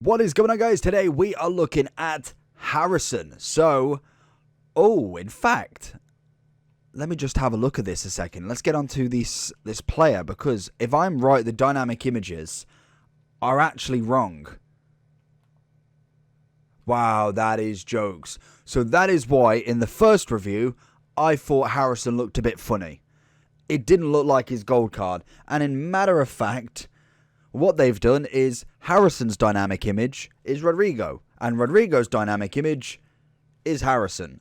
What is going on, guys? Today we are looking at Harrison. In fact, let me just have a look at this a second. Let's get onto this player, because if I'm right, the dynamic images are actually wrong. Wow, that is jokes. So that is why in the first review, I thought Harrison looked a bit funny. It didn't look like his gold card. And in matter of fact, what they've done is Harrison's dynamic image is Rodrigo, and Rodrigo's dynamic image is Harrison.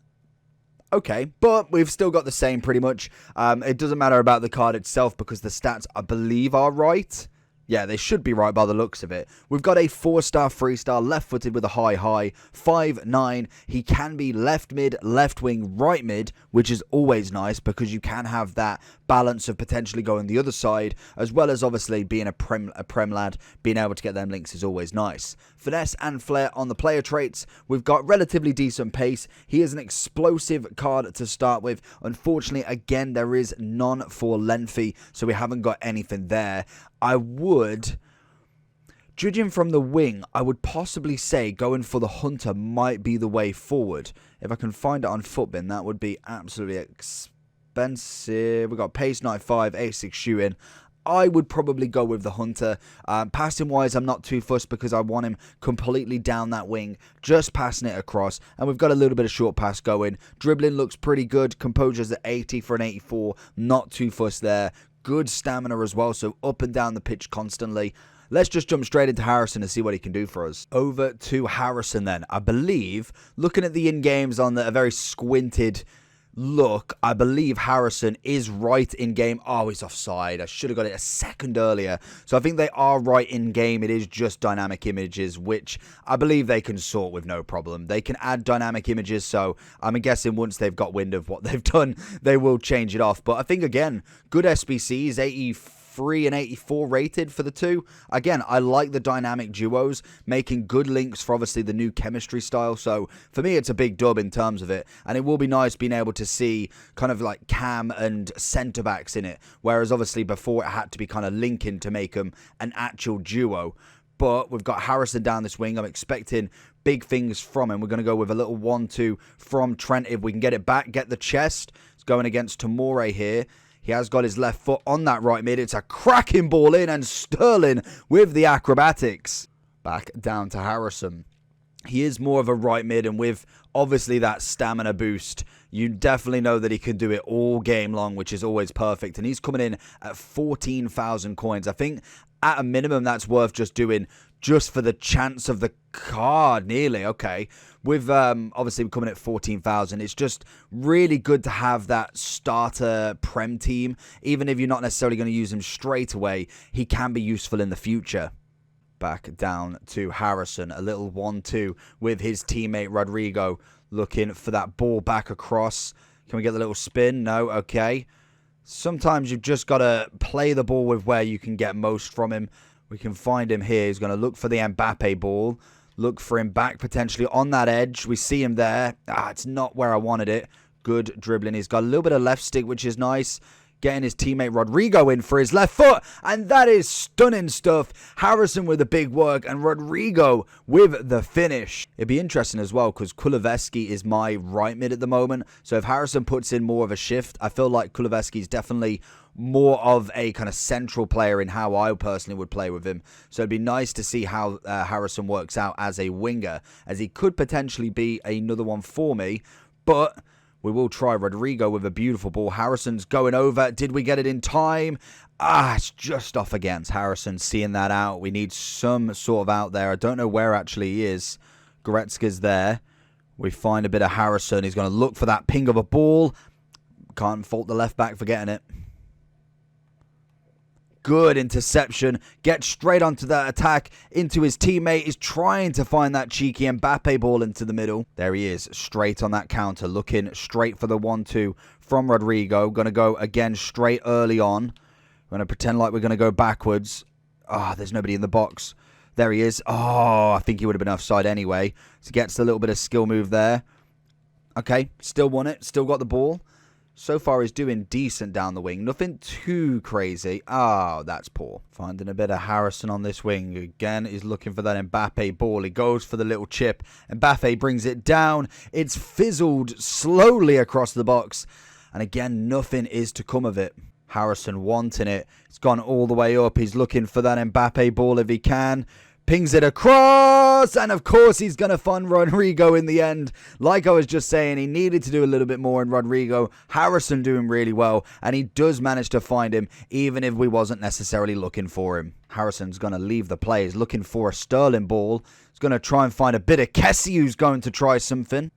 Okay, but we've still got the same pretty much. It doesn't matter about the card itself because the stats, I believe, are right. Yeah, they should be right by the looks of it. We've got a 4-star, 3-star, left-footed with a high, 5'9". He can be left mid, left wing, right mid, which is always nice because you can have that balance of potentially going the other side, as well as obviously being a prem lad. Being able to get them links is always nice. Finesse and flair on the player traits. We've got relatively decent pace. He is an explosive card to start with. Unfortunately, again, there is none for lengthy, so we haven't got anything there. Judging from the wing, I would possibly say going for the Hunter might be the way forward. If I can find it on Footbin, that would be absolutely expensive. We've got pace 95, 86 shooting. I would probably go with the Hunter. Passing wise, I'm not too fussed because I want him completely down that wing, just passing it across. And we've got a little bit of short pass going. Dribbling looks pretty good. Composure's at 80 for an 84. Not too fussed there. Good stamina as well, so up and down the pitch constantly. Let's just jump straight into Harrison and see what he can do for us. Over to Harrison then. I believe, looking at the in-games on a very squinted look, I believe Harrison is right in game. Oh, he's offside. I should have got it a second earlier. So I think they are right in game. It is just dynamic images, which I believe they can sort with no problem. They can add dynamic images, so I'm guessing once they've got wind of what they've done, they will change it off. But I think, again, good SBCs, 83 and 84 rated for the two. Again, I like the dynamic duos, making good links for obviously the new chemistry style. So for me, it's a big dub in terms of it. And it will be nice being able to see kind of like cam and centre backs in it. Whereas obviously before it had to be kind of linking to make them an actual duo. But we've got Harrison down this wing. I'm expecting big things from him. We're going to go with a little 1-2 from Trent if we can get it back, get the chest. It's going against Tamore here. He has got his left foot on that right mid. It's a cracking ball in, and Sterling with the acrobatics. Back down to Harrison. He is more of a right mid, and with obviously that stamina boost, you definitely know that he can do it all game long, which is always perfect. And he's coming in at 14,000 coins. I think at a minimum that's worth just doing just for the chance of the card, nearly. Okay, with obviously coming at 14,000, it's just really good to have that starter prem team. Even if you're not necessarily going to use him straight away, he can be useful in the future. Back down to Harrison, a little 1-2 with his teammate Rodrigo, looking for that ball back across. Can we get the little spin? No. Okay, sometimes you've just got to play the ball with where you can get most from him. We can find him here. He's going to look for the Mbappe ball. Look for him back potentially on that edge. We see him there. It's not where I wanted it. Good dribbling. He's got a little bit of left stick, which is nice. Getting his teammate Rodrigo in for his left foot. And that is stunning stuff. Harrison with the big work and Rodrigo with the finish. It'd be interesting as well because Kuleveski is my right mid at the moment. So if Harrison puts in more of a shift, I feel like Kuleveski is definitely more of a kind of central player in how I personally would play with him. So it'd be nice to see how Harrison works out as a winger, as he could potentially be another one for me. But we will try Rodrigo with a beautiful ball. Harrison's going over. Did we get it in time? It's just off against Harrison. Seeing that out. We need some sort of out there. I don't know where actually he is. Goretzka's there. We find a bit of Harrison. He's going to look for that ping of a ball. Can't fault the left back for getting it. Good interception. Gets straight onto that attack into his teammate. Is trying to find that cheeky Mbappe ball into the middle. There he is, straight on that counter, looking straight for the 1-2 from Rodrigo. Going to go again straight early on. We're going to pretend like we're going to go backwards. There's nobody in the box. There he is. I think he would have been offside anyway. So gets a little bit of skill move there. Okay, still won it. Still got the ball. So far, he's doing decent down the wing. Nothing too crazy. Oh, that's poor. Finding a bit of Harrison on this wing. Again, he's looking for that Mbappe ball. He goes for the little chip. Mbappe brings it down. It's fizzled slowly across the box. And again, nothing is to come of it. Harrison wanting it. It's gone all the way up. He's looking for that Mbappe ball if he can. Pings it across, and of course he's going to find Rodrigo in the end. Like I was just saying, he needed to do a little bit more in Rodrigo. Harrison doing really well, and he does manage to find him, even if we wasn't necessarily looking for him. Harrison's going to leave the play. He's looking for a Sterling ball. He's going to try and find a bit of Kessie, who's going to try something.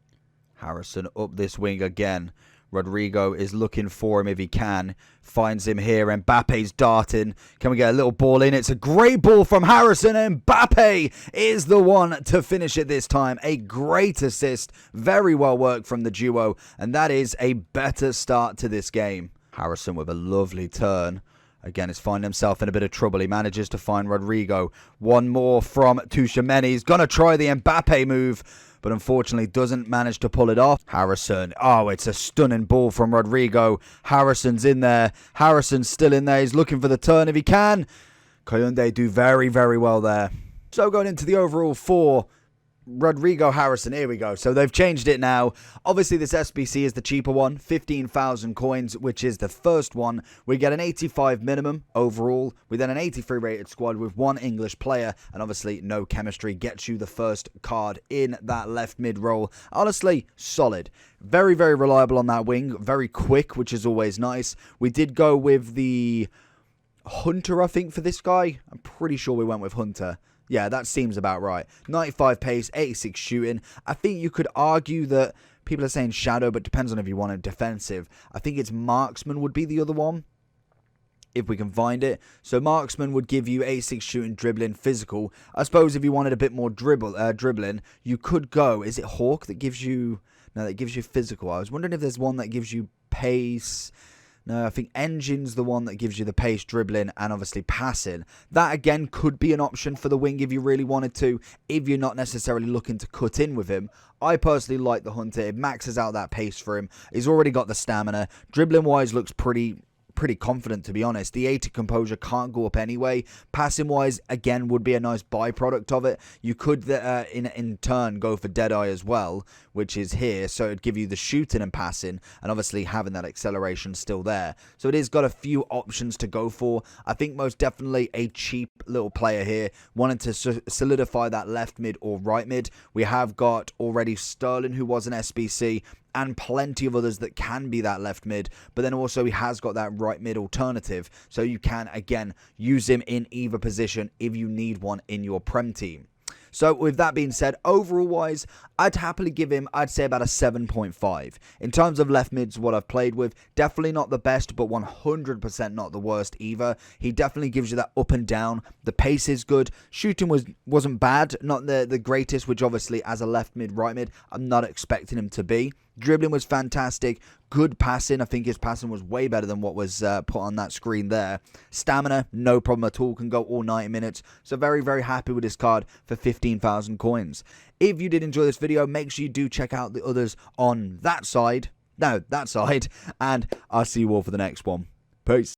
Harrison up this wing again. Rodrigo is looking for him if he can. Finds him here. Mbappe's darting. Can we get a little ball in? It's a great ball from Harrison. And Mbappe is the one to finish it this time. A great assist. Very well worked from the duo. And that is a better start to this game. Harrison with a lovely turn. Again, he's finding himself in a bit of trouble. He manages to find Rodrigo. One more from Tchouaméni. He's going to try the Mbappe move, but unfortunately doesn't manage to pull it off. Harrison. Oh, it's a stunning ball from Rodrigo. Harrison's in there. Harrison's still in there. He's looking for the turn if he can. Koyunde do very, very well there. So going into the overall for Rodrigo, Harrison, here we go. So they've changed it now. Obviously, this SBC is the cheaper one, 15,000 coins, which is the first one. We get an 85 minimum overall. We then an 83 rated squad with one English player, and obviously no chemistry gets you the first card in that left mid role. Honestly, solid. Very, very reliable on that wing. Very quick, which is always nice. We did go with the Hunter, I think, for this guy. I'm pretty sure we went with Hunter. Yeah, that seems about right. 95 pace, 86 shooting. I think you could argue that people are saying Shadow, but depends on if you want a defensive. I think it's Marksman would be the other one, if we can find it. So Marksman would give you 86 shooting, dribbling, physical. I suppose if you wanted a bit more dribbling, you could go. Is it Hawk that gives you... No, that gives you physical. I was wondering if there's one that gives you pace... No, I think Engine's the one that gives you the pace, dribbling, and obviously passing. That, again, could be an option for the wing if you really wanted to, if you're not necessarily looking to cut in with him. I personally like the Hunter. It maxes out that pace for him. He's already got the stamina. Dribbling-wise, looks pretty confident, to be honest. The 80 composure can't go up anyway. Passing wise, again, would be a nice byproduct of it. You could in turn go for Deadeye as well, which is here, so it'd give you the shooting and passing, and obviously having that acceleration still there. So it has got a few options to go for. I think most definitely a cheap little player here, wanting to solidify that left mid or right mid. We have got already Sterling, who was an SBC, and plenty of others that can be that left mid, but then also he has got that right mid alternative, so you can again use him in either position if you need one in your Prem team. So with that being said, overall wise, I'd happily give him, I'd say about a 7.5. In terms of left mids, what I've played with, definitely not the best, but 100% not the worst either. He definitely gives you that up and down. The pace is good. Shooting wasn't bad, not the greatest, which obviously as a left mid, right mid, I'm not expecting him to be. Dribbling was fantastic. Good passing. I think his passing was way better than what was put on that screen there. Stamina, no problem at all. Can go all 90 minutes. So very, very happy with this card for 15,000 coins. If you did enjoy this video, make sure you do check out the others on that side. No, that side. And I'll see you all for the next one. Peace.